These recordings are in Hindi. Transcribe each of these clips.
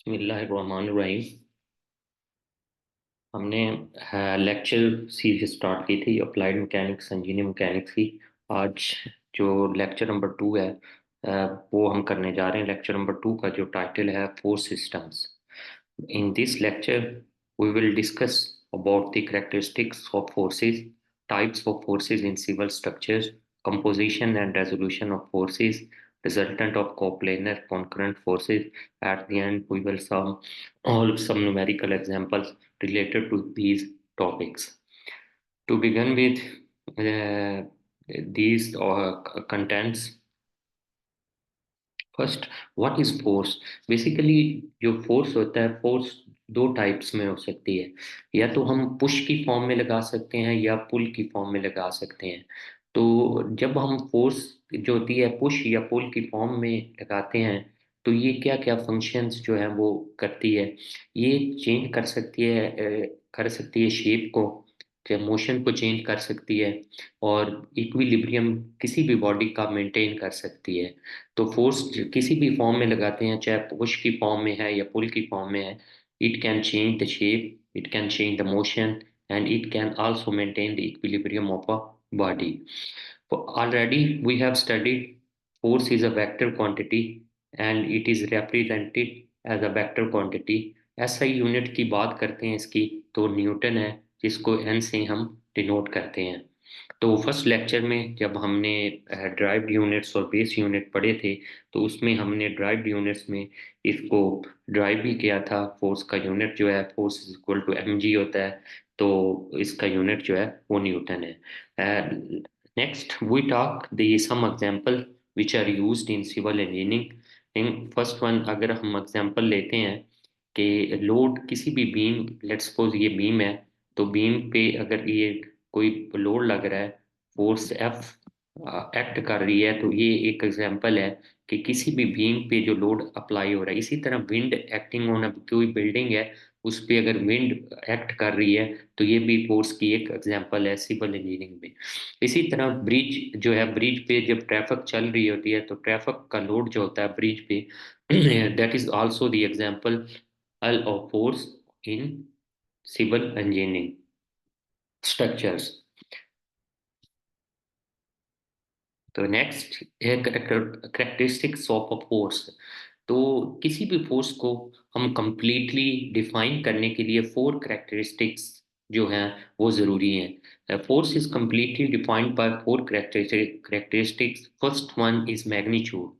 बिस्मिल्लाहिर्रहमानिर्रहीम। हमने लेक्चर सीरीज स्टार्ट की थी अप्लाइड मैकेनिक्स इंजीनियरिंग मैकेनिक्स की। आज जो लेक्चर नंबर 2 है वो हम करने जा रहे हैं। लेक्चर नंबर 2 का जो टाइटल है force systems. In this lecture we will discuss about the characteristics of forces, types of forces in civil structures, composition and resolution of forces, resultant of coplanar concurrent forces. At the end, we will sum all some numerical examples related to these topics. To begin with uh, these contents, first what is force. Basically जो फोर्स होता है, फोर्स दो टाइप्स में हो सकती है। या तो हम पुश की फॉर्म में लगा सकते हैं या पुल की फॉर्म में लगा सकते हैं। तो जब हम फोर्स जो होती है पुश या पुल की फॉर्म में लगाते हैं तो ये क्या क्या फंक्शंस जो है वो करती है। ये चेंज कर सकती है शेप को, मोशन को चेंज कर सकती है, और इक्विलिब्रियम किसी भी बॉडी का मेंटेन कर सकती है। तो फोर्स किसी भी फॉर्म में लगाते हैं, चाहे पुश की फॉर्म में है या पुल की फॉर्म में है, it can change the shape, it can change the motion, and it can also maintain the equilibrium of a body. Already we have studied force is a vector quantity and it is represented as a vector quantity. SI unit की बात करते हैं इसकी तो न्यूटन है, जिसको एन से हम डिनोट करते हैं। तो फर्स्ट लेक्चर में जब हमने ड्राइव्ड यूनिट्स और बेस यूनिट पढ़े थे तो उसमें हमने ड्राइव्ड यूनिट्स में इसको ड्राइव भी किया था। फोर्स का यूनिट जो है force is equal to mg होता है, तो इसका यूनिट जो है वो न्यूटन है। Next we talk the some example which are used in civil engineering. First one अगर हम एग्जांपल लेते हैं कि लोड किसी भी बीम, लेट्स सपोज ये बीम है, तो बीम पे अगर ये कोई लोड लग रहा है, फोर्स एफ एक्ट कर रही है, तो ये एक एग्जांपल है कि किसी भी बीम पे जो लोड अप्लाई हो रहा है। इसी तरह विंड एक्टिंग ऑन कोई बिल्डिंग है, उस पे अगर विंड एक्ट कर रही है तो ये भी फोर्स की एक एग्जांपल है सिविल इंजीनियरिंग में। इसी तरह ब्रिज जो है, ब्रिज पे जब ट्रैफिक चल रही होती है तो ट्रैफिक का लोड जो होता है ब्रिज पे that is also the example of force in civil engineering structures. तो नेक्स्ट है करेक्टरिस्टिक्स ऑफ अ फोर्स। तो किसी भी फोर्स को हम कंप्लीटली डिफाइन करने के लिए फोर करेक्टरिस्टिक्स जो हैं वो ज़रूरी हैं। Force is completely defined by four characteristics. First one is magnitude,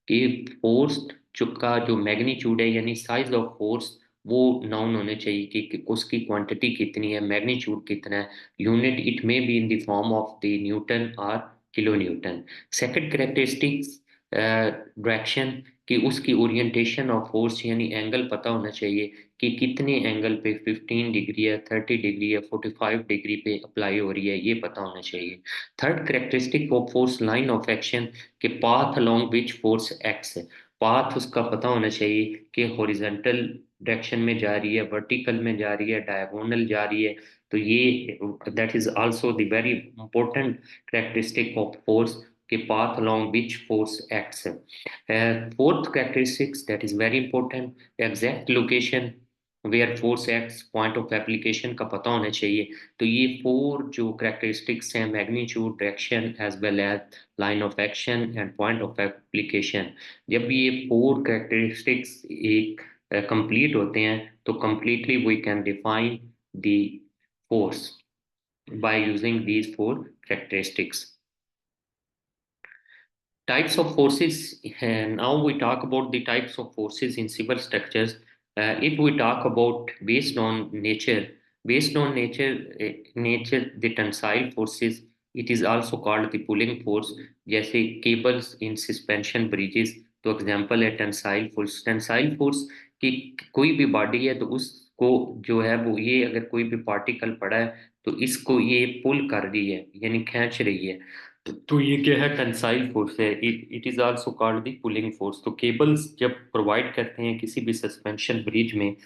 कि फोर्स जो मैग्नीट्यूड है यानी साइज ऑफ फोर्स वो नाउन होने चाहिए कि उसकी क्वांटिटी कितनी है, मैग्नीट्यूड कितना है। Unit it may be in the form of the newton और kilonewton. Second characteristics direction, कि उसकी ओरिएंटेशन ऑफ फोर्स यानी एंगल पता होना चाहिए कि कितने एंगल पे 15 डिग्री है, 30 डिग्री है, 45 डिग्री पे अप्लाई हो रही है, ये पता होना चाहिए। Third characteristic of force line of action, के path along which force acts है। पाथ उसका पता होना चाहिए कि हॉरिजॉन्टल डायरेक्शन में जा रही है, वर्टिकल में जा रही है, डायगोनल जा रही है। तो ये that is also the very important characteristic of force, के path along which force acts है। Fourth characteristics that is very important, exact location where force acts, point of application का पता होना चाहिए। तो ये फोर जो characteristics हैं, magnitude, direction as well as line of action and point of application, जब ये फोर characteristics एक complete होते हैं तो completely we can define the force by using these four characteristics. Types of forces, and now we talk about the types of forces in civil structures. If we talk about based on nature, the tensile forces, it is also called the pulling force. जैसे cables in suspension bridges, तो एग्जाम्पल है टेंसाइल फोर्स। टेंसाइल फोर्स की कोई भी बॉडी है तो उसको जो है वो, ये अगर कोई भी पार्टिकल पड़ा है तो इसको ये पुल कर रही है यानी खींच रही है। तो ये क्या है, टेंसाइल फोर्स है। It is also called the pulling force. तो केबल्स जब प्रोवाइड करते हैं किसी भी सस्पेंशन ब्रिज में,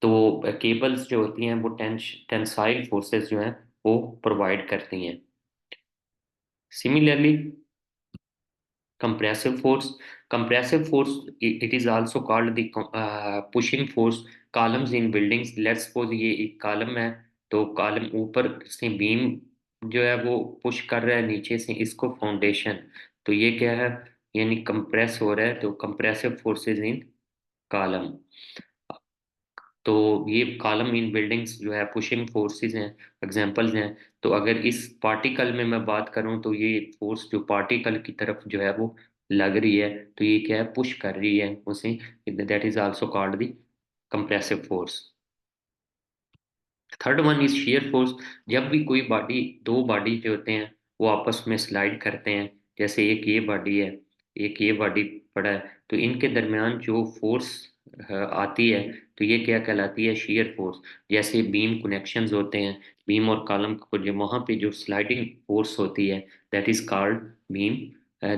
तो केबल्स जो होती हैं वो टेंसाइल फोर्सेस जो हैं वो प्रोवाइड करती हैं। Similarly compressive force, Compressive force, it is also called the pushing force. Columns in buildings, let's suppose ये एक कॉलम है, तो कॉलम ऊपर से बीम जो है वो पुश कर रहा है नीचे से इसको फाउंडेशन, तो ये क्या है, यानी कंप्रेस हो रहा है, तो कंप्रेसिव फोर्सेस इन कॉलम। तो ये कॉलम इन बिल्डिंग्स जो है पुशिंग फोर्सेस हैं, एग्जांपल्स हैं। तो अगर इस पार्टिकल में मैं बात करूं तो ये फोर्स जो पार्टिकल की तरफ जो है वो लग रही है, तो ये क्या है, पुश कर रही है उसे, that is also called the compressive force. Third one is shear force. जब भी कोई बॉडी, दो बॉडी जो होते हैं वो आपस में स्लाइड करते हैं, जैसे एक ये बॉडी है, एक ये बॉडी पड़ा है, तो इनके दरमियान जो फोर्स आती है, तो ये क्या कहलाती है, शेयर फोर्स। जैसे बीम कनेक्शंस होते हैं, बीम और कॉलम को जो वहां पे जो स्लाइडिंग फोर्स होती है, that is called beam,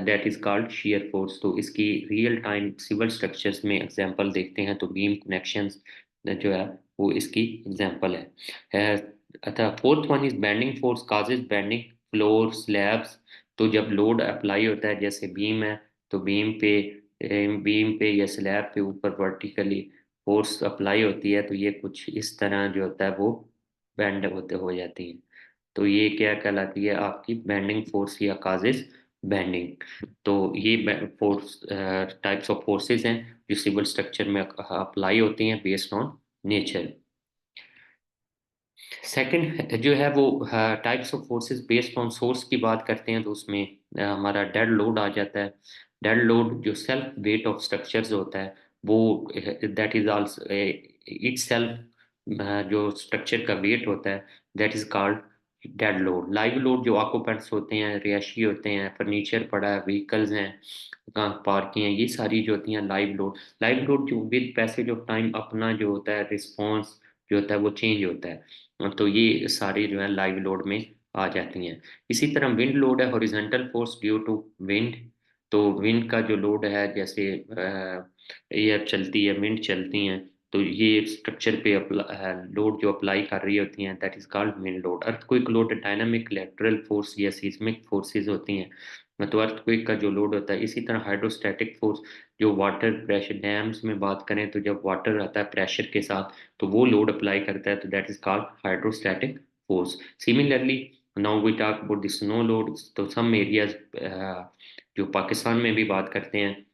that is called shear force. तो इसकी रियल टाइम सिविल स्ट्रक्चर्स में एग्जांपल देखते हैं तो बीम कनेक्शंस जो है वो इसकी एग्जांपल है। अतः fourth one is bending force causes bending floor slabs. तो जब लोड अप्लाई होता है, जैसे बीम है, तो बीम पे या स्लैब पे ऊपर वर्टिकली फोर्स अप्लाई होती है, तो ये कुछ इस तरह जो होता है वो बेंड होते हो जाती है। तो ये क्या कहलाती है, आपकी बेंडिंग फोर्स या काजेज बेंडिंग। तो ये फोर्स टाइप्स ऑफ फोर्सेस हैं जो सिविल स्ट्रक्चर में अप्लाई होती हैं बेस्ड ऑन नेचर। सेकंड जो है वो types of forces based on source की बात करते हैं, तो उसमें हमारा डेड लोड आ जाता है। डेड लोड जो सेल्फ वेट ऑफ स्ट्रक्चर्स होता है वो, that is also it self, जो स्ट्रक्चर का वेट होता है, that is called dead load. Live load जो ऑक्यूपेंट्स होते हैं, रिहायशी होते हैं, फर्नीचर पड़ा है, व्हीकल्स हैं, कहाँ पार्क हैं, ये सारी जो होती हैं लाइव लोड। लाइव लोड जो विद पैसेज ऑफ टाइम अपना जो होता है रिस्पॉन्स जो होता है वो चेंज होता है, तो ये सारी जो है लाइव लोड में आ जाती हैं। इसी तरह विंड लोड है, horizontal force due to wind. तो विंड का जो लोड है, जैसे एयर चलती है, विंड चलती हैं, तो ये स्ट्रक्चर पे लोड जो अप्लाई कर रही होती हैं, that is called wind load. Earthquake load dynamic lateral force या सीस्मिक फोर्सेस होती हैं, तो अर्थक्वेक का जो लोड होता है। इसी तरह हाइड्रोस्टैटिक फोर्स, जो वाटर प्रेशर डैम्स में बात करें तो जब वाटर आता है प्रेशर के साथ, तो वो लोड अप्लाई करता है, तो that is called hydrostatic force. Similarly now we talk about the snow load. तो सम एरियाज जो पाकिस्तान में भी बात करते हैं,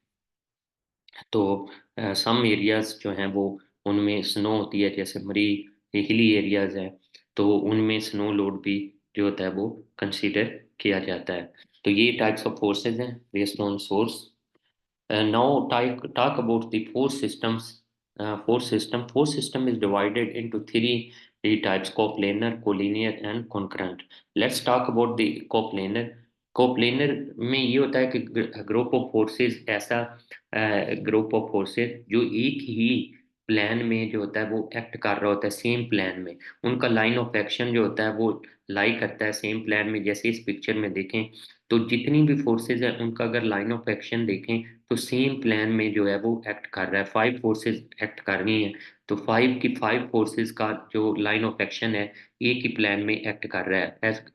तो सम एरियाज जो हैं वो, उनमें स्नो होती है, जैसे मरी हिली एरियाज हैं, तो उनमें स्नो लोड भी जो होता है वो कंसीडर किया जाता है। तो ये टाइप्स ऑफ फोर्सेज हैं based on source. Now talk about the force systems. Force system is divided into three types: coplanar, collinear, and concurrent. Let's talk about the coplanar. Coplanar में ये होता है कि ग्रुप ऑफ फोर्सेस, ऐसा ग्रुप ऑफ फोर्सेस जो एक ही प्लान में जो होता है वो एक्ट कर रहा होता है, सेम प्लान में। उनका लाइन ऑफ एक्शन जो होता है वो लाई करता है सेम प्लान में। जैसे इस पिक्चर में देखें, तो जितनी भी फोर्सेस हैं उनका अगर लाइन ऑफ एक्शन देखें, तो सेम प्लान में जो है वो एक्ट कर रहा है। फाइव फोर्सेस एक्ट कर रही हैं, तो फाइव फोर्सेस का जो लाइन ऑफ एक्शन है एक ही प्लान में एक्ट कर रहा है।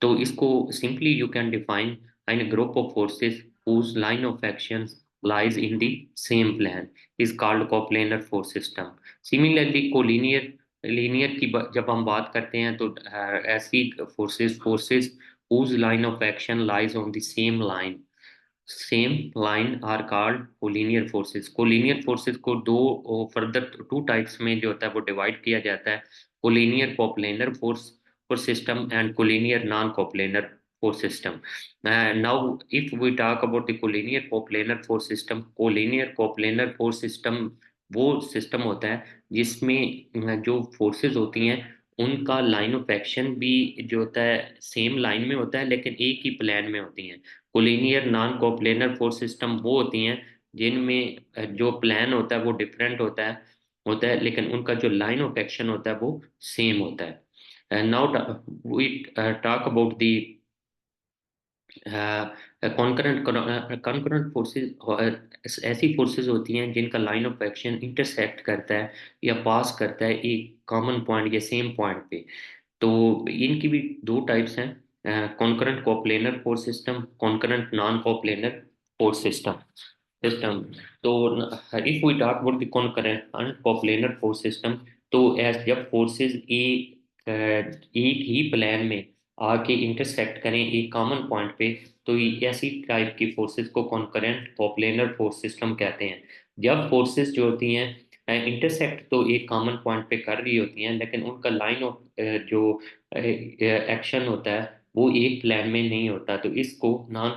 तो इसको simply you can define in group of forces whose line of action lies in the same plan is called coplanar force system. Similarly, collinear linear की जब हम बात करते हैं, तो ऐसी forces whose line of action lies on the same line are called collinear forces. collinear forces को दो फर्दर टू टाइप्स में जो होता है वो डिवाइड किया जाता है: collinear coplanar force system and collinear non-coplanar force system. Now if we talk about the collinear coplanar force system, collinear coplanar force system वो सिस्टम होता है जिसमें जो फोर्सेस होती हैं उनका लाइन ऑफ एक्शन भी जो होता है सेम लाइन में होता है, लेकिन एक ही प्लान में होती हैं। Collinear non coplanar force system वो होती हैं जिनमें जो प्लान होता है वो डिफरेंट होता है, लेकिन उनका जो लाइन ऑफ एक्शन होता है वो सेम होता है। Now we talk about the concurrent concurrent forces. ऐसी फोर्सेस होती हैं जिनका लाइन ऑफ एक्शन इंटरसेक्ट करता है या पास करता है एक कॉमन पॉइंट या सेम पॉइंट पे। तो इनकी भी दो टाइप्स हैं: concurrent coplanar force system, concurrent non coplanar force system. System. तो if we talk about the concurrent and coplanar force system, तो एज जब फोर्सेस एक ही प्लेन में आके इंटरसेक्ट करें एक कॉमन पॉइंट पे, तो ऐसी टाइप की फोर्सेस को कॉनकरेंट कोप्लेनर फोर्स सिस्टम कहते हैं। जब फोर्सेस जो होती हैं इंटरसेक्ट तो एक कॉमन पॉइंट पे कर रही होती हैं, लेकिन उनका लाइन ऑफ जो एक्शन होता है वो एक प्लेन में नहीं होता, तो इसको non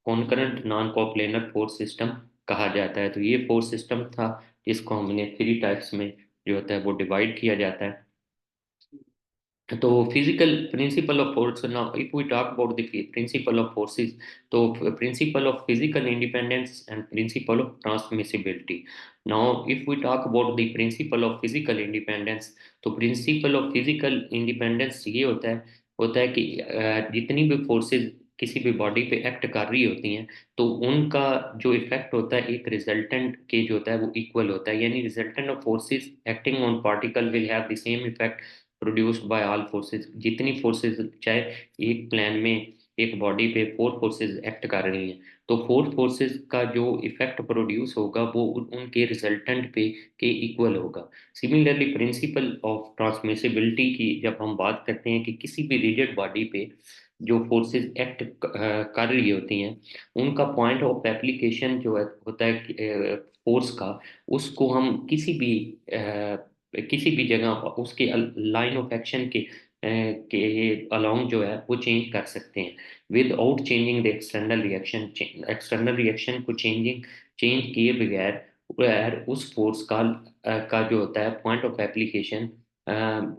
concurrent non coplanar force system कहा जाता है। तो ये फोर्स सिस्टम था जिसको हमने थ्री टाइप्स में जो होता है वो डिवाइड किया जाता है। तो physical principle of force, now if we talk about the principle of forces, तो principle of physical independence and principle of transmissibility. Now if we talk about the principle of physical independence, तो प्रिंसिपल ऑफ फिजिकल इंडिपेंडेंस ये होता है कि जितनी भी फोर्सेस किसी भी बॉडी पे एक्ट कर रही होती हैं, तो उनका जो इफेक्ट होता है एक रिजल्टेंट के जो होता है वो इक्वल होता है, यानी resultant of forces acting on particle will have the same effect produced by all forces. जितनी फोर्सेस, चाहे एक प्लेन में एक बॉडी पे फोर फोर्सेस एक्ट कर रही हैं, तो फोर फोर्सेस का जो इफेक्ट प्रोड्यूस होगा वो उनके रिजल्टेंट पे के इक्वल होगा। सिमिलरली प्रिंसिपल ऑफ ट्रांसमिसिबिलिटी की जब हम बात करते हैं कि किसी भी रिजिड बॉडी पे जो फोर्सेस एक्ट कर रही होती हैं, उनका पॉइंट ऑफ एप्लीकेशन जो है होता है फोर्स का, उसको हम किसी भी जगह उसके लाइन ऑफ एक्शन के अलोंग जो है वो चेंज कर सकते हैं with out changing the external reaction. External reaction को चेंज किए बगैर उस फोर्स का जो होता है पॉइंट ऑफ एप्लीकेशन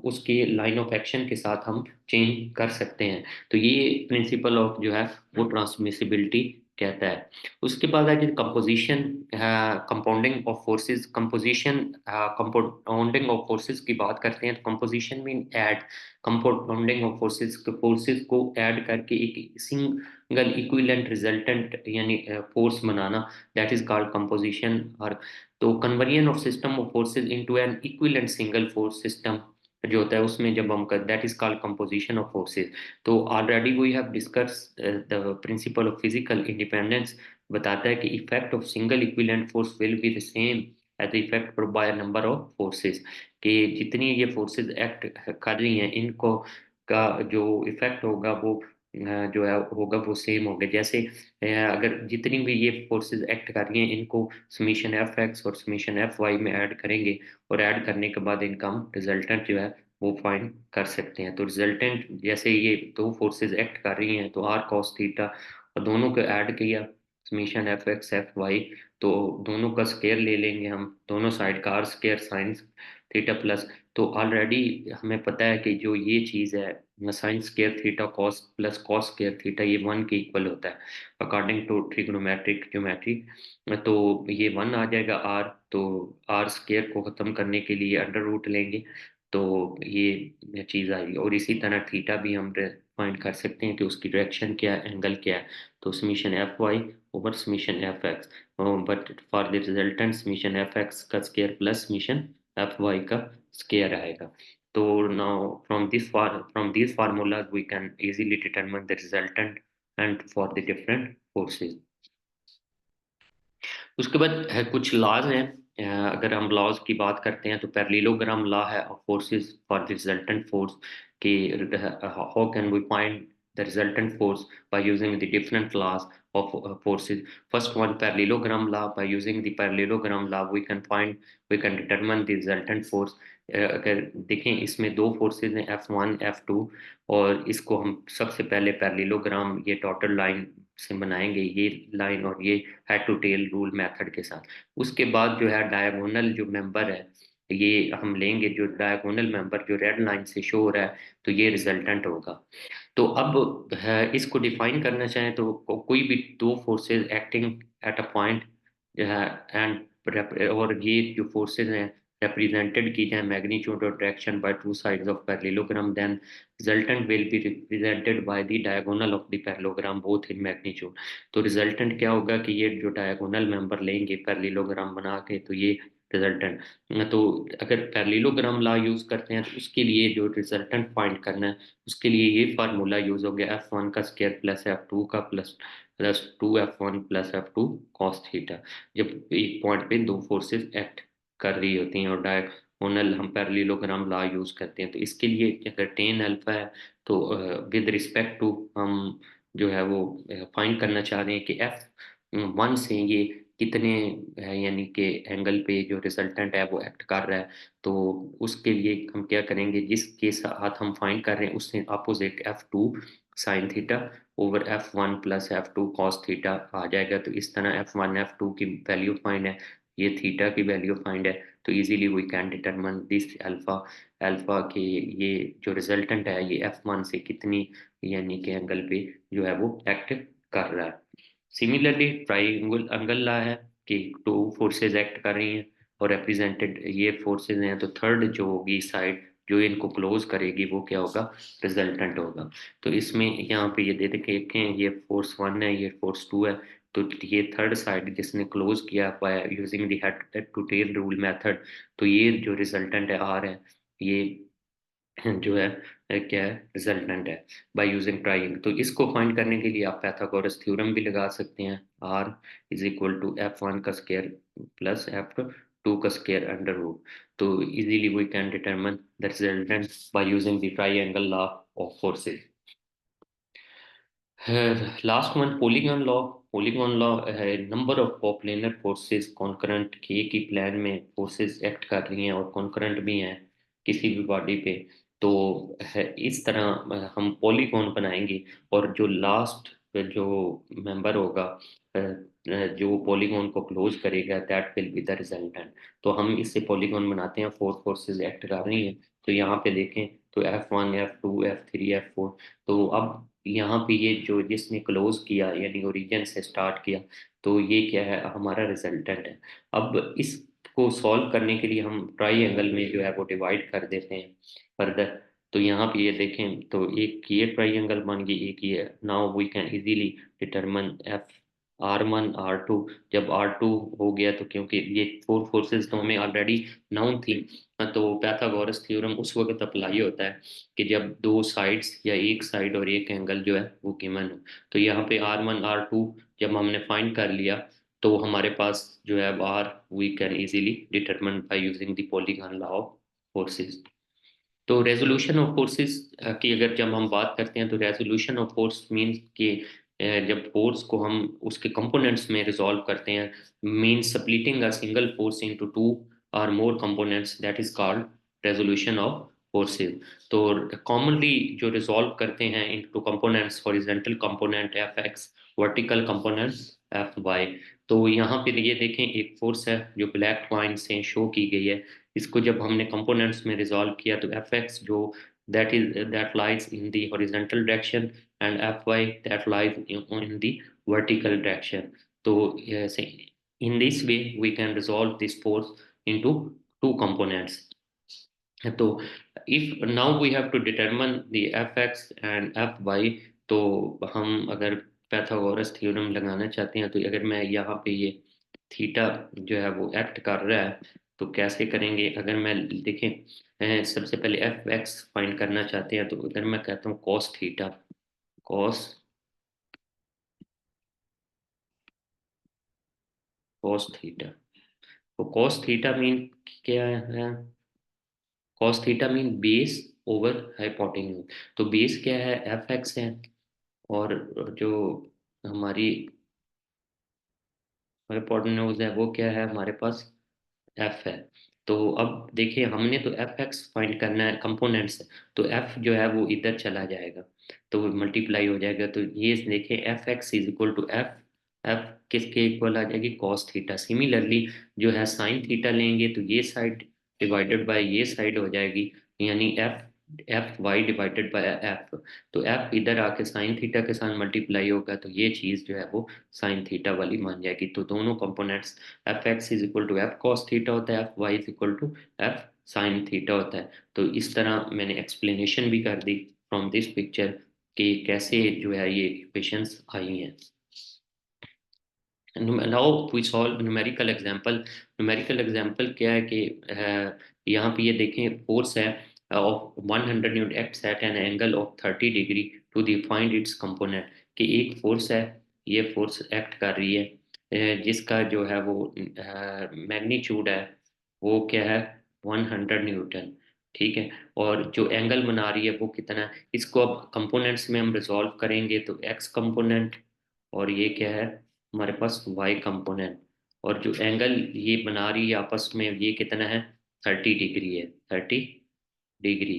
उसके लाइन ऑफ एक्शन के साथ हम चेंज कर सकते हैं। तो ये प्रिंसिपल ऑफ जो है वो ट्रांसमिसिबिलिटी कहता है। उसके बाद है कि composition compounding of forces. Compounding of forces की बात करते हैं, तो composition mean add compounding of forces को ऐड करके एक सिंगल इक्विवेलेंट रिजल्टेंट यानी फोर्स बनाना, दैट इज कॉल्ड कंपोजिशन। और तो conversion of system of forces into an equivalent single force system जो होता है उसमें जब हम कर, that is called composition of forces. तो already we have discuss the principle of physical independence, बताता है कि effect of single equivalent force will be the same as the effect by number of forces. कि जितनी ये फोर्सेस एक्ट कर रही हैं इनको का जो इफेक्ट होगा वो जो है होगा वो सेम होगा। जैसे अगर जितनी भी ये फोर्सेस एक्ट कर रही हैं इनको समीशन एफ एक्स और समीशन एफ वाई में ऐड करेंगे, और ऐड करने के बाद इनका हम रिजल्टेंट जो है वो फाइंड कर सकते हैं। तो रिजल्टेंट जैसे ये दो फोर्सेस एक्ट कर रही हैं तो आर कॉस थीटा, और दोनों को ऐड किया summation F X F Y, तो दोनों का स्केयर ले लेंगे हम, दोनों साइड का R square sine theta plus. तो ऑलरेडी हमें पता है कि जो ये चीज़ है sine square theta cos plus cos square theta ये वन के इक्वल होता है अकॉर्डिंग टू ट्रिग्नोमेट्रिक ज्योमेट्री। तो ये वन आ जाएगा आर, तो आर स्केयर को ख़त्म करने के लिए अंडर रूट लेंगे, तो ये चीज़ आएगी। और इसी तरह थीटा भी हम फाइंड कर सकते हैं कि उसकी डायरेक्शन क्या है, एंगल क्या है। तो summation F Y over summation F X, but for the resultant summation F X का square plus summation F Y का स्केयर आएगा। तो now from this formulas we can easily determine the resultant and for the different forces. उसके बाद है कुछ लॉज हैं। अगर हम लॉज की बात करते हैं तो पैरेललोग्राम लॉ है of forces for the resultant force कि how can we find the resultant force by using the different laws of forces. First one, parallelogram law. By using the parallelogram law we can determine the resultant force. अगर देखें इसमें दो फोर्सेस हैं F1 F2, और इसको हम सबसे पहले पैरेललोग्राम ये टोटल लाइन से बनाएंगे, ये लाइन और ये head to tail rule method के साथ। उसके बाद जो है डायगोनल जो मेंबर है ये हम लेंगे, जो डायगोनल मेंबर जो रेड लाइन से शो हो रहा है तो ये रिजल्टेंट होगा। तो अब है इसको डिफाइन करना चाहें तो कोई भी दो forces acting at a point जो है एंड और ये जो फोर्सेस हैं represented की जाए मैग्नीट्यूड और direction by two sides of parallelogram, then resultant will be represented by the diagonal of the parallelogram both in magnitude. तो रिजल्टेंट क्या होगा कि ये जो डायगोनल मेंबर लेंगे पैरेललोग्राम बना के, तो ये रिजल्टेंट। तो अगर पैरेललोग्राम लॉ यूज करते हैं तो उसके लिए जो रिजल्टेंट फाइंड करना है, उसके लिए ये फार्मूला यूज हो गया, F1 का स्क्वायर प्लस F2 का plus plus 2F1 plus F2 cos theta. जब एक पॉइंट पे दो फोर्सेस एक्ट कर रही होती हैं और डायगोनल हम पैरेललोग्राम लॉ यूज करते हैं, तो इसके लिए अगर टेन अल्फा है तो विद रिस्पेक्ट टू हम जो है वो फाइंड करना चाह रहे हैं कि F1 से ये कितने यानी कि एंगल पे जो रिजल्टेंट है वो एक्ट कर रहा है। तो उसके लिए हम क्या करेंगे, जिसके साथ हम फाइंड कर रहे हैं उससे opposite F2 sine theta over F1 plus F2 cos theta आ जाएगा। तो इस तरह F1 F2 की वैल्यू फाइंड है, ये थीटा की वैल्यू फाइंड है, तो easily we can determine this alpha. Alpha के ये जो रिजल्टेंट है ये F1 से कितनी यानी कि एंगल पे जो है वो एक्ट कर रहा है। सिमिलरली ट्राइंगल एंगल ला है कि टू फोर्सेस एक्ट कर रही हैं और रिप्रेजेंटेड ये फोर्सेस हैं, तो थर्ड जो होगी साइड जो इनको क्लोज करेगी वो क्या होगा, रिजल्टेंट होगा। तो इसमें यहाँ पे ये दे देखें, ये फोर्स वन है, ये फोर्स टू है, तो ये थर्ड साइड जिसने क्लोज किया by using the head to tail rule method, तो ये जो रिजल्टेंट है आर है, ये जो है क्या है, रिजल्टेंट है बाय यूजिंग ट्राइंगल। तो इसको फाइंड करने के लिए आप पाइथागोरस थ्योरम भी लगा सकते हैं, are is equal to F1 का स्क्वायर प्लस F2 का स्क्वायर अंडर रूट। तो easily we can determine the resultant by using the triangle law of forces. Last one, polygon law. Polygon law है, number of coplanar forces concurrent के एक ही प्लेन में फोर्सेस एक्ट कर रही हैं और कॉन्करेंट भी हैं किसी भी बॉडी पे, तो है इस तरह हम पॉलीगॉन बनाएंगे। और जो लास्ट जो मेंबर होगा जो पॉलीगॉन को क्लोज करेगा that will be the resultant. तो हम इससे पॉलीगॉन बनाते हैं, फोर फोर्सेस एक्ट कर रही हैं। तो यहाँ पे देखें तो F1 F2 F3 F4। तो अब यहाँ पे ये जो जिसने क्लोज किया यानी ओरिजिन से स्टार्ट किया, तो ये क्या है, हमारा रिजल्टेंट है। अब इसको सॉल्व करने के लिए हम ट्राइंगल में जो है वो डिवाइड कर देते हैं फर्दर। तो यहाँ पे ये देखें तो एक ये ट्राइंगल बन गई, एक ये। Now we can easily determine R1 R2। जब R2 हो गया तो क्योंकि ये फोर फोर्सेस तो हमें ऑलरेडी नाउन थी, तो पैथागोरस थ्योरम उस वक्त अप्लाई होता है कि जब दो साइड्स या एक साइड और एक एंगल जो है वो गिवन हो। तो यहाँ पे R1 R2 जब हमने फाइंड कर लिया, तो हमारे पास जो है R we can easily determine by using the polygon law of forces. तो रेजोल्यूशन ऑफ फोर्सेस की अगर जब हम बात करते हैं, तो रेजोल्यूशन ऑफ फोर्स मीन्स कि जब फोर्स को हम उसके कंपोनेंट्स में रिजॉल्व करते हैं, means splitting a single force into two और more components, that is called resolution of forces. तो कॉमनली जो रिजॉल्व करते हैं into components, horizontal component Fx, vertical component Fy। तो यहाँ पे ये देखें एक फोर्स है जो ब्लैक लाइन से शो की गई है, इसको जब हमने कंपोनेंट्स में रिजॉल्व किया तो Fx जो that lies in the horizontal direction and Fy that lies in the vertical direction। तो yes, in this way we can resolve this force into two components। तो if now we have to determine the Fx and Fy, तो हम अगर पैथागोरस थ्योरम लगाना चाहते हैं, तो अगर मैं यहाँ पे ये थीटा जो है वो एक्ट कर रहा है, तो कैसे करेंगे, अगर मैं देखें सबसे पहले Fx फाइंड करना चाहते हैं, तो अगर मैं कहता हूँ cos theta, cos cos theta, तो कॉस थीटा मीन क्या है, cos theta mean base over hypotenuse. तो बेस क्या है, Fx है, और जो हमारी हाइपोटेन्यूज है वो क्या है हमारे पास, एफ है। तो अब देखिए हमने तो एफ एक्स फाइंड करना है, कंपोनेंट्स है, तो एफ जो है वो इधर चला जाएगा, तो मल्टीप्लाई हो जाएगा। तो ये देखिए F X is equal to F, F किसके इक्वल आ जाएगी, कॉस थीटा। सिमिलरली जो है साइन थीटा लेंगे तो ये साइड डिवाइडेड बाय ये साइड हो जाएगी, यानी F F Y divided by F. तो एफ इधर आके साइन थीटा के साथ मल्टीप्लाई होगा, तो ये चीज जो है वो साइन थीटा वाली मान जाएगी। तो दोनों components, F X is equal to F cos theta होता है, F Y is equal to F sine theta होता है। तो इस तरह मैंने एक्सप्लेनेशन भी कर दी फ्रॉम दिस पिक्चर कि कैसे जो है ये इक्वेशंस आई हैं। Now we solve numerical example. Numerical example क्या है कि यहाँ पे ये देखें, फोर्स है of 100 Newton acts at an angle of 30 degree to find its component. कि एक फोर्स है, ये फोर्स एक्ट कर रही है, जिसका जो है वो मैग्नीट्यूड है वो क्या है, 100 न्यूटन। ठीक है। और जो एंगल बना रही है वो कितना है, इसको अब कंपोनेंट्स में हम रिजॉल्व करेंगे तो एक्स कंपोनेंट, और ये क्या है हमारे पास वाई कंपोनेंट। और जो एंगल ये बना रही है आपस में ये कितना है, 30 डिग्री है, 30 डिग्री।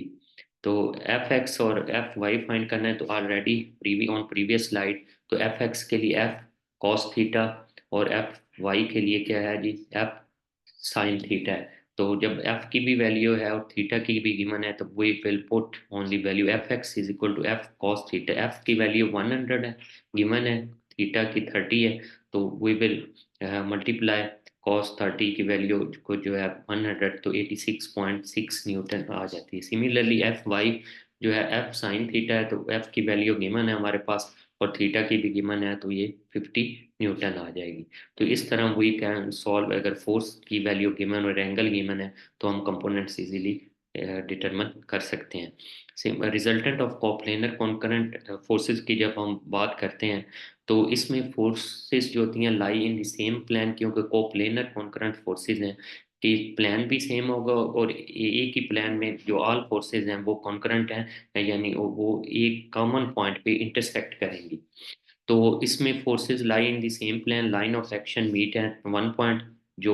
तो एफ एक्स और एफ वाई फाइंड करना है, तो ऑलरेडी प्रीवियस स्लाइड, तो एफ एक्स के लिए एफ कॉस थीटा, और एफ वाई के लिए क्या है जी, एफ साइन थीटा है। तो जब एफ की भी वैल्यू है और थीटा की भी गिवन है, तो we will put only value F X is equal to F cos theta. F की वैल्यू 100 है, गिवन है, थीटा की 30 है, तो वी विल मल्टीप्लाई कॉस 30 की वैल्यू को जो है 100, तो 86.6 न्यूटन आ जाती है। सिमिलरली एफ वाई जो है एफ साइन थीटा है, तो एफ की वैल्यू गिवन है हमारे पास, और थीटा की भी गिवन है, तो ये 50 न्यूटन आ जाएगी। तो इस तरह वी कैन सॉल्व, अगर फोर्स की वैल्यू गिवन और एंगल गिवन है तो हम कंपोनेंट्स इजीली डिटरमिन कर सकते हैं। Same resultant of coplanar concurrent forces की जब हम बात करते हैं, तो इसमें फोर्सेस जो होती हैं लाई इन द सेम प्लान, क्योंकि कोप्लेनर कॉन्करेंट फोर्सेस हैं कि प्लान भी सेम होगा, और एक ही प्लान में जो ऑल फोर्सेस हैं वो कॉन्करेंट हैं, यानी वो एक कॉमन पॉइंट पे इंटरसेक्ट करेंगी। तो इसमें forces lie in the same plane, line of action meet at one point. जो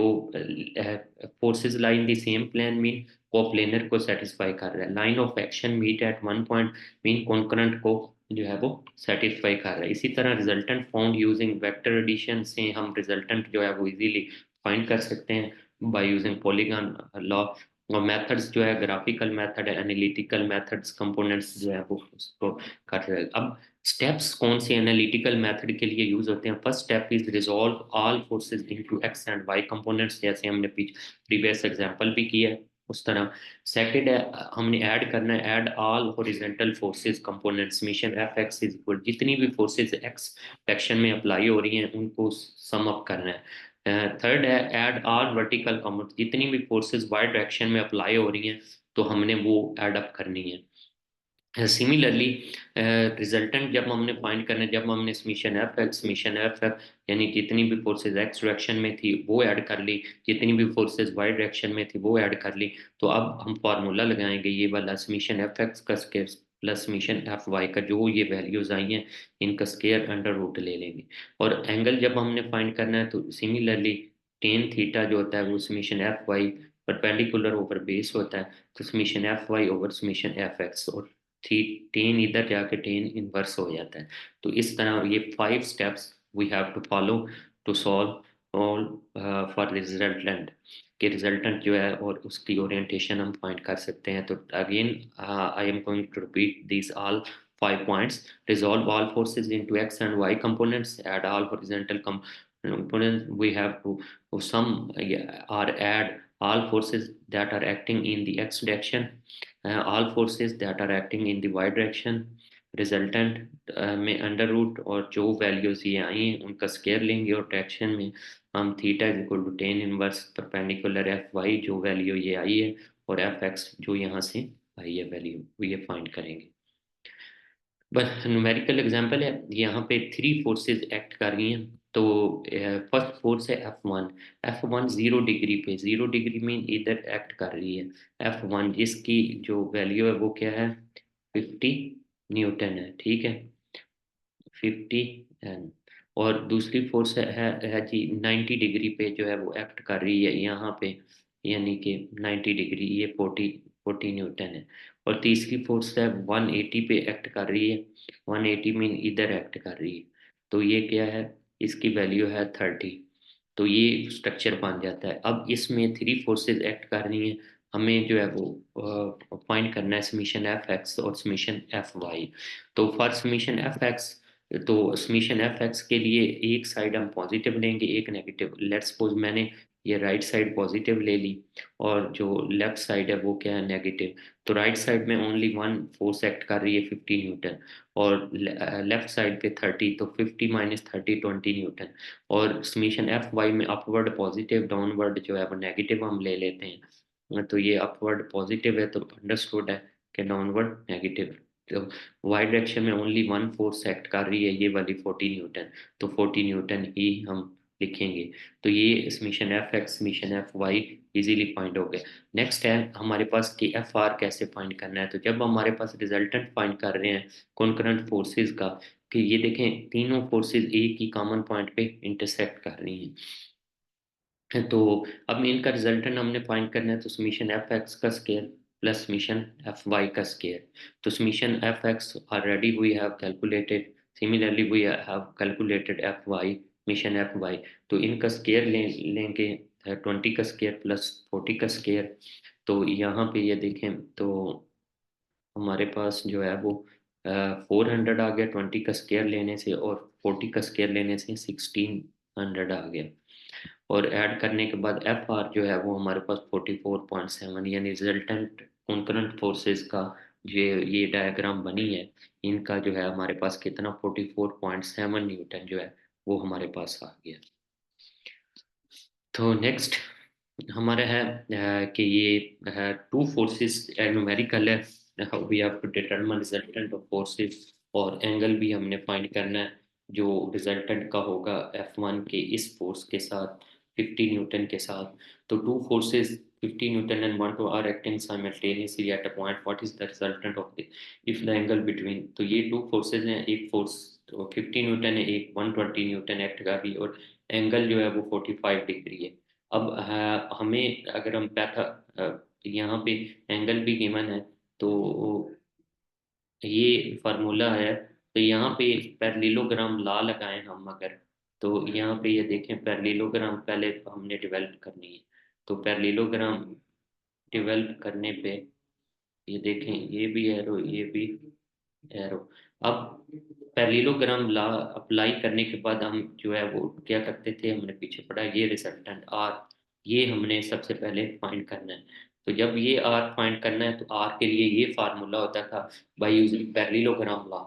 forces lie in the same plane mean coplanar को सेटिस्फाई कर रहा है, line of action meet at one point mean concurrent को जो है वो सेटिस्फाई कर रहा है। इसी तरह resultant found using vector addition से हम रिजल्टेंट जो है वो इजीली फाइंड कर सकते हैं बाय यूजिंग पॉलीगॉन लॉ। और मेथड्स जो है ग्राफिकल मेथड है, एनालिटिकल मेथड्स, कंपोनेंट्स जो है वो उसको कर रहे हैं। अब स्टेप्स कौन से एनालिटिकल मेथड के लिए यूज होते हैं, first step is resolve all forces into X and Y components, जैसे हमने प्रीवियस एग्जांपल भी किया है उस तरह। सेकंड है हमने ऐड करना है, add all horizontal forces components, mission F X is equal, जितनी भी फोर्सेस एक्स डायरेक्शन में अप्लाई हो रही हैं उनको सम अप करना है। थर्ड है ऐड ऑल वर्टिकल कंपोनेंट्स, जितनी भी फोर्सेस वाई डायरेक्शन में अप्लाई हो रही हैं तो हमने वो ऐड अप करनी है। सिमिलरली रिजल्टेंट जब हमने फाइंड करना है, जब हमने summation F X summation F F यानी जितनी भी फोर्सेस एक्स डायरेक्शन में थी वो ऐड कर ली, जितनी भी फोर्सेस वाई डायरेक्शन में थी वो ऐड कर ली, तो अब हम फार्मूला लगाएंगे ये वाला, समीशन एफ एक्स का square plus summation F Y का, जो ये वैल्यूज आई हैं इनका स्क्वायर अंडर रूट ले लेंगे। और एंगल जब हमने फाइंड करना है तो सिमिलरली टेन थीटा जो होता है वो summation F Y perpendicular over base होता है, तो summation F Y over summation F X, और थी टेन इधर जाके टेन इनवर्स हो जाता है। तो इस तरह ये 5 steps we have to follow to solve all for resultant, कि रिजल्टेंट जो है और उसकी ओरिएंटेशन हम फाइंड कर सकते हैं। तो again I am going to repeat this all 5 points: resolve all forces into x and y components, add all horizontal components, we have to sum or add all forces that are acting in the x direction, all forces that are acting in the y direction, resultant में अंडर रूट, और जो वैल्यूज ये आई हैं उनका स्केयर लेंगे, और डायरेक्शन में हम theta is equal to tan inverse perpendicular F Y, जो वैल्यू ये आई है, और एफ एक्स जो यहाँ से आई है वैल्यू ये फाइंड करेंगे। बस न्यूमेरिकल एग्जांपल है, यहाँ पे 3 फोर्सेस एक्ट कर रही हैं। तो फर्स्ट फोर्स है F1। F1 0 डिग्री पे, 0 डिग्री में इधर एक्ट कर रही है F1, जिसकी जो वैल्यू है वो क्या है, 50 न्यूटन है। ठीक है, 50 एन। और दूसरी फोर्स है जी 90 डिग्री पे जो है वो एक्ट कर रही है यहाँ पे, यानी कि 90 डिग्री, ये 40 न्यूटन है। और तीसरी फोर्स है 180 पे एक्ट कर रही है, 180 मीन इधर एक्ट कर रही है, तो ये क्या है, इसकी वैल्यू है 30। तो ये स्ट्रक्चर बन जाता है। अब इसमें 3 फोर्सेस एक्ट कर रही हैं, हमें जो है वो फाइंड करना है समीशन एफ एक्स और समीशन एफ वाई। तो फॉर समीशन एफ एक्स, तो समीशन एफ एक्स के लिए एक साइड हम पॉजिटिव लेंगे एक नेगेटिव। लेट्स सपोज मैंने ये राइट साइड पॉजिटिव ले ली और जो लेफ्ट साइड है वो क्या है, नेगेटिव। तो राइट साइड में ओनली वन फोर्स एक्ट कर रही है 50 न्यूटन, और लेफ्ट साइड पे 30, तो 50 - 30 20 न्यूटन। और समीशन एफ वाई में अपवर्ड पॉजिटिव, डाउनवर्ड जो है वो नेगेटिव हम ले लेते हैं। तो ये अपवर्ड पॉजिटिव है तो अंडरस्टूड है कि डाउनवर्ड नेगेटिव। तो वाई डायरेक्शन में ओनली वन फोर्स एक्ट कर रही है, ये वाली 40 न्यूटन। तो 40 न्यूटन ही हम लिखेंगे। तो ये summation F X summation F Y easily find हो गया। नेक्स्ट है हमारे पास कि एफ आर कैसे फाइंड करना है। तो जब हमारे पास रिजल्टेंट फाइंड कर रहे हैं कॉन्करेंट फोर्सेस का, कि ये देखें तीनों फोर्सेस एक ही कॉमन पॉइंट पे इंटरसेक्ट कर रही हैं, तो अब इनका रिजल्टेंट हमने फाइंड करना है। तो समीशन एफ एक्स का square plus summation F Y का स्केयर। तो summation F X already we have calculated, similarly we have calculated F Y, mission F Y. तो इनका स्केयर लेंगे 20 का स्केयर प्लस 40 का स्केयर। तो यहाँ पे ये देखें तो हमारे पास जो है वो 400 आ गया 20 का स्केयर लेने से, और 40 का स्केयर लेने से 1600 आ गया। और ऐड करने के बाद एफ आर जो है वो हमारे पास 44.7, यानी रिजल्टेंट कॉन्करेंट फोर्सेस का ये डायग्राम बनी है, इनका जो है हमारे पास कितना 44.7 न्यूटन जो है वो हमारे पास आ गया। तो नेक्स्ट हमारा है कि ये है टू फोर्सेस न्यूमेरिकल है, we have to determine resultant of forces, और एंगल भी हमने फाइंड करना है जो रिजल्टेंट का होगा F1 के इस फोर्स के साथ 50 न्यूटन के साथ। तो two forces 50 Newton and 1 2 are acting simultaneously at a point, what is the resultant of the if the angle between. तो ये टू फोर्सेस हैं, एक फोर्स तो 50 न्यूटन है, एक 120 न्यूटन एक्ट कर रही है, और एंगल जो है वो 45 डिग्री है। अब हमें अगर हम यहाँ पे एंगल भी गिवन है, तो ये फार्मूला है। तो यहाँ पे पैरेललोग्राम ला लगाएं हम अगर, तो यहाँ पे ये देखें पैरेललोग्राम पहले हमने डेवलप करनी है। तो पैरेललोग्राम डेवलप करने पे ये देखें, ये भी एरो, ये भी एरो। अब पैरेललोग्राम ला अप्लाई करने के बाद हम जो है वो क्या करते थे, हमने पीछे पढ़ा ये रिजल्टेंट आर, ये हमने सबसे पहले फाइंड करना है। तो जब ये आर फाइंड करना है तो आर के लिए ये फार्मूला होता था बाय यूजिंग पैरेललोग्राम लॉ।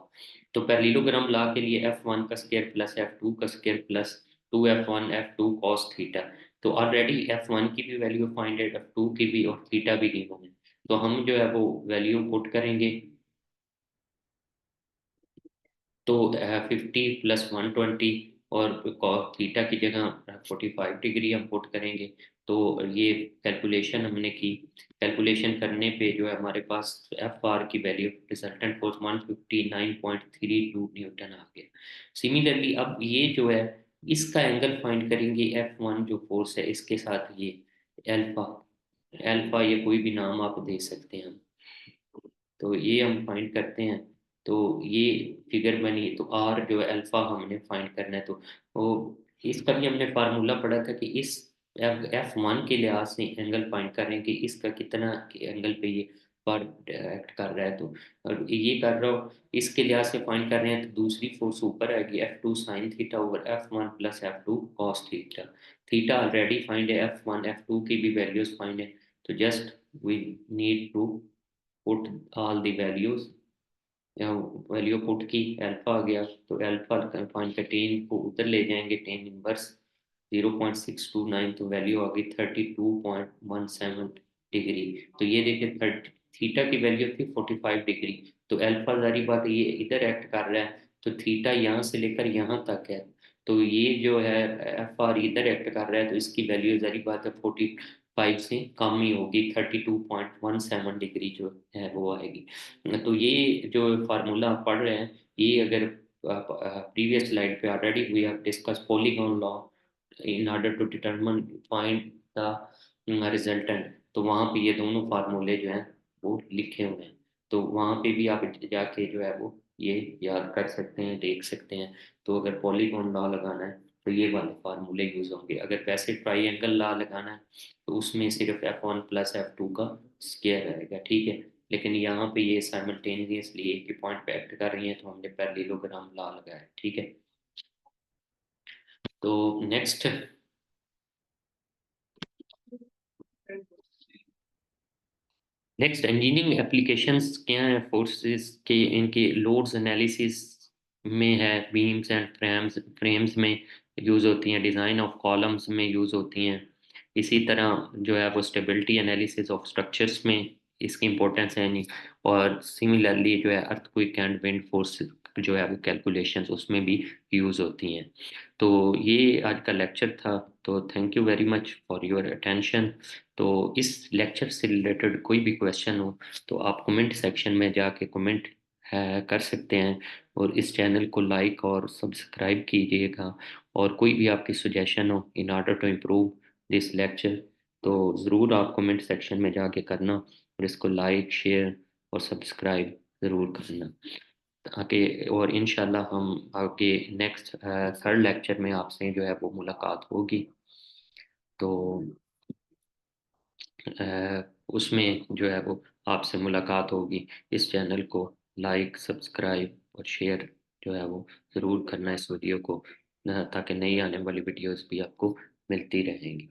तो पैरेललोग्राम लॉ के लिए F1 का स्क्वायर प्लस F2 का square plus 2F1 F2 cos theta. तो ऑलरेडी F1 की भी वैल्यू फाइंड है, F2 की भी, और थीटा भी गिवन है। तो हम जो है वो वैल्यू पुट करेंगे। तो 50 प्लस 120, और cos थीटा की जगह 45 डिग्री हम पुट करेंगे। तो ये कैलकुलेशन हमने की, कैलकुलेशन करने पे जो है हमारे पास एफ आर की वैल्यू रिजल्टेंट फोर्स 159.32 न्यूटन आ गया। सिमिलरली अब ये जो है इसका एंगल फाइंड करेंगे, F1 जो फोर्स है इसके साथ ये एल्फा, एल्फा ये कोई भी नाम आप दे सकते हैं। तो ये हम फाइंड करते हैं। तो ये फिगर बनी, तो आर जो है अल्फा हमने फाइंड करना है। तो इसका भी हमने फार्मूला पढ़ा था कि इस F1 के लिहाज से एंगल फाइंड करें कि इसका कितना एंगल पे ये पर एक्ट कर रहा है। तो और ये कर रहा हो इसके लिहाज से फाइंड कर रहे हैं, तो दूसरी फोर्स ऊपर आएगी F2 sine theta over F1 plus F2 cos theta. Theta already find है, F1 F2 की भी वैल्यूज फाइंड है। तो just we need to put all the values, value put की, अल्फा आ गया। तो अल्फा फाइंड का टेन को उधर ले जाएंगे, टेन इनवर्स 0.629, तो वैल्यू आ गई 32.17 डिग्री। तो ये देखिए 30 थीटा की वैल्यू थी 45 डिग्री। तो अल्फा जारी बात है ये इधर एक्ट कर रहा है, तो थीटा यहाँ से लेकर यहाँ तक है। तो ये जो है एफ आर इधर एक्ट कर रहा है, तो इसकी वैल्यू जारी बात है 45 से कम ही होगी, 32.17 डिग्री जो है वो आएगी। तो ये जो फार्मूला आप पढ़ रहे हैं, ये अगर प्रीवियस स्लाइड पे already we have discuss polygon law in order to determine find the resultant, तो वहाँ पे ये दोनों फार्मूले जो हैं वो लिखे हुए हैं। तो वहाँ पे भी आप जाके जो है वो ये याद कर सकते हैं, देख सकते हैं। तो अगर पॉलीगॉन लॉ लगाना है तो ये वाले फार्मूले यूज होंगे। अगर वैसे ट्राइंगल लॉ लगाना है तो उसमें सिर्फ F1 प्लस F2 का स्क्वायर रहेगा, ठीक है। लेकिन यहाँ पे ये साइमल्टेनियसली एक ही पॉइंट पे एक्ट कर रही है, तो हमने पैरेललोग्राम लॉ लगाया, ठीक है। तो नेक्स्ट नेक्स्ट, इंजीनियरिंग एप्लीकेशंस क्या हैं फोर्सेस के, इनके लोड्स एनालिसिस में है, बीम्स एंड फ्रेम्स में यूज़ होती हैं, डिज़ाइन ऑफ कॉलम्स में यूज़ होती हैं। इसी तरह जो है वो स्टेबिलिटी एनालिसिस ऑफ स्ट्रक्चर्स में इसकी इंपॉर्टेंस है नहीं। और सिमिलरली जो है अर्थक्वेक एंड विंड फोर्स जो है वो कैलकुलेशंस उसमें भी यूज़ होती हैं। तो ये आज का लेक्चर था। तो thank you very much for your attention. तो इस लेक्चर से रिलेटेड कोई भी क्वेश्चन हो तो आप कमेंट सेक्शन में जाके कमेंट कर सकते हैं। और इस चैनल को लाइक और सब्सक्राइब कीजिएगा। और कोई भी आपकी सजेशन हो in order to improve this lecture, तो ज़रूर आप कमेंट सेक्शन में जाके करना, और इसको लाइक शेयर और सब्सक्राइब ज़रूर करना। आगे और इंशाल्लाह हम आगे नेक्स्ट थर्ड लेक्चर में आपसे जो है वो मुलाकात होगी। तो उसमें जो है वो आपसे मुलाकात होगी। इस चैनल को लाइक सब्सक्राइब और शेयर जो है वो ज़रूर करना इस वीडियो को, ताकि नई आने वाली वीडियोस भी आपको मिलती रहेंगी।